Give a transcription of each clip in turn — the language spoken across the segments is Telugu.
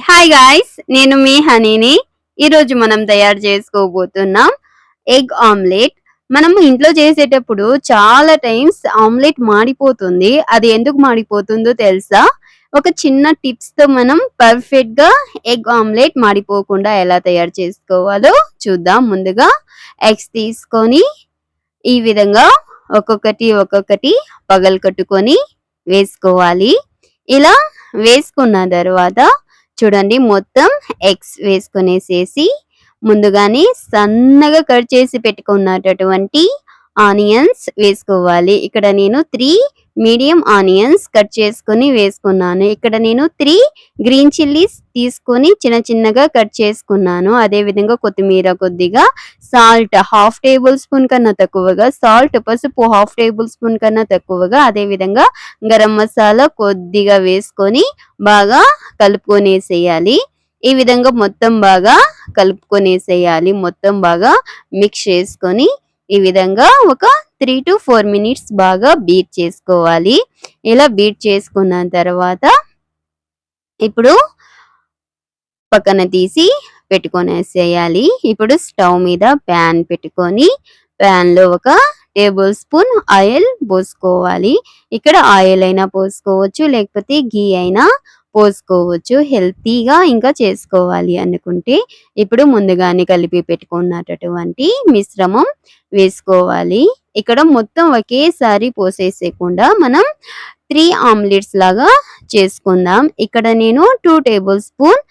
హాయ్ గాయ్స్, నేను మీ హనీని. ఈరోజు మనం తయారు చేసుకోబోతున్నాం ఎగ్ ఆమ్లెట్. మనం ఇంట్లో చేసేటప్పుడు చాలా టైమ్స్ ఆమ్లెట్ మాడిపోతుంది. అది ఎందుకు మాడిపోతుందో తెలుసా? ఒక చిన్న టిప్స్ తో మనం పర్ఫెక్ట్ గా ఎగ్ ఆమ్లెట్ మాడిపోకుండా ఎలా తయారు చేసుకోవాలో చూద్దాం. ముందుగా ఎగ్స్ తీసుకొని ఈ విధంగా ఒక్కొక్కటి పగలగొట్టుకొని వేసుకోవాలి. ఇలా వేసుకున్న తర్వాత చూడండి, మొత్తం ఎగ్స్ వేసుకునేసేసి ముందుగానే సన్నగా కట్ చేసి పెట్టుకున్నటువంటి ఆనియన్స్ వేసుకోవాలి. ఇక్కడ నేను 3 మీడియం ఆనియన్స్ కట్ చేసుకొని వేసుకున్నాను. ఇక్కడ నేను 3 గ్రీన్ చిల్లీస్ తీసుకొని చిన్న చిన్నగా కట్ చేసుకున్నాను. అదే విధంగా కొత్తిమీర కొద్దిగా, సాల్ట్ హాఫ్ టేబుల్ స్పూన్ కన్నా తక్కువగా, సాల్ట్ పసుపు హాఫ్ టేబుల్ స్పూన్ కన్నా తక్కువగా, అదే విధంగా గరం మసాలా కొద్దిగా వేసుకొని బాగా కలుపుకొనేసేయాలి. ఈ విధంగా మొత్తం బాగా కలుపుకొనేసేయాలి. మొత్తం బాగా మిక్స్ చేసుకొని ఈ విధంగా ఒక 3 to 4 మినిట్స్ బాగా బీట్ చేసుకోవాలి. ఇలా బీట్ చేసుకున్న తర్వాత ఇప్పుడు పక్కన తీసి పెట్టుకొనేసేయాలి. ఇప్పుడు స్టవ్ మీద ప్యాన్ పెట్టుకొని ప్యాన్ లో ఒక టేబుల్ స్పూన్ ఆయిల్ పోసుకోవాలి. ఇక్కడ ఆయిల్ అయినా పోసుకోవచ్చు, లేకపోతే ఘీ అయినా పోసుకోవచ్చు. హెల్తీగా ఇంకా చేసుకోవాలి అనుకుంటే ఇప్పుడు ముందుగానే కలిపి పెట్టుకున్నటువంటి మిశ్రమం వేసుకోవాలి. ఇక్కడ మొత్తం ఒకేసారి పోసేసేయకుండా మనం 3 ఆమ్లెట్స్ లాగా చేసుకుందాం. ఇక్కడ నేను 2 టేబుల్ స్పూన్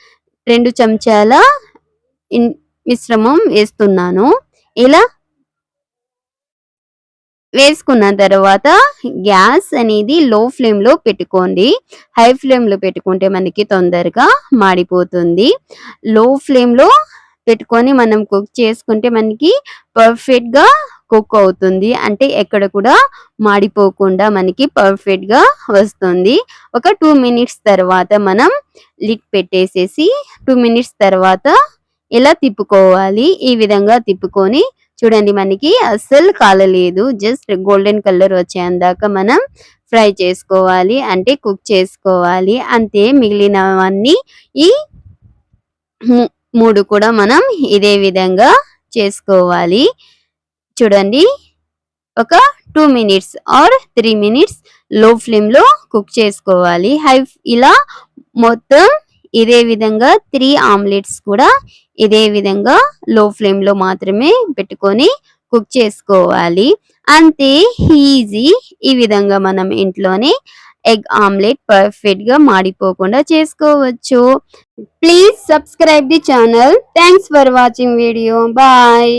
2 చెంచాల మిశ్రమం వేస్తున్నాను. ఇలా వేసుకున్న తర్వాత గ్యాస్ అనేది లో ఫ్లేమ్ లో పెట్టుకోండి. హై ఫ్లేమ్ లో పెట్టుకుంటే మనకి తొందరగా మాడిపోతుంది. లో ఫ్లేమ్ లో పెట్టుకొని మనం కుక్ చేసుకుంటే మనకి పర్ఫెక్ట్ గా కుక్ అవుతుంది. అంటే ఎక్కడ కూడా మాడిపోకుండా మనకి పర్ఫెక్ట్ గా వస్తుంది. ఒక 2 మినిట్స్ తర్వాత మనం లిడ్ పెట్టేసేసి 2 మినిట్స్ తర్వాత ఇలా తిప్పుకోవాలి. ఈ విధంగా తిప్పుకొని చూడండి, మనకి అస్సలు కాలలేదు. జస్ట్ గోల్డెన్ కలర్ వచ్చేందాకా మనం ఫ్రై చేసుకోవాలి, అంటే కుక్ చేసుకోవాలి. అంతే, మిగిలినవన్నీ ఈ 3 కూడా మనం ఇదే విధంగా చేసుకోవాలి. చూడండి, ఒక 2 మినిట్స్ ఆర్ 3 మినిట్స్ లో ఫ్లేమ్ లో కుక్ చేసుకోవాలి. ఇలా మొత్తం ఇదే విధంగా 3 ఆమ్లెట్స్ కూడా ఇదే విధంగా లో ఫ్లేమ్ లో మాత్రమే పెట్టుకొని కుక్ చేసుకోవాలి. అంతే, ఈజీ. ఈ విధంగా మనం ఇంట్లోనే ఎగ్ ఆమ్లెట్ పర్ఫెక్ట్ గా మాడిపోకుండా చేసుకోవచ్చు. Please subscribe the channel. Thanks for watching video. Bye.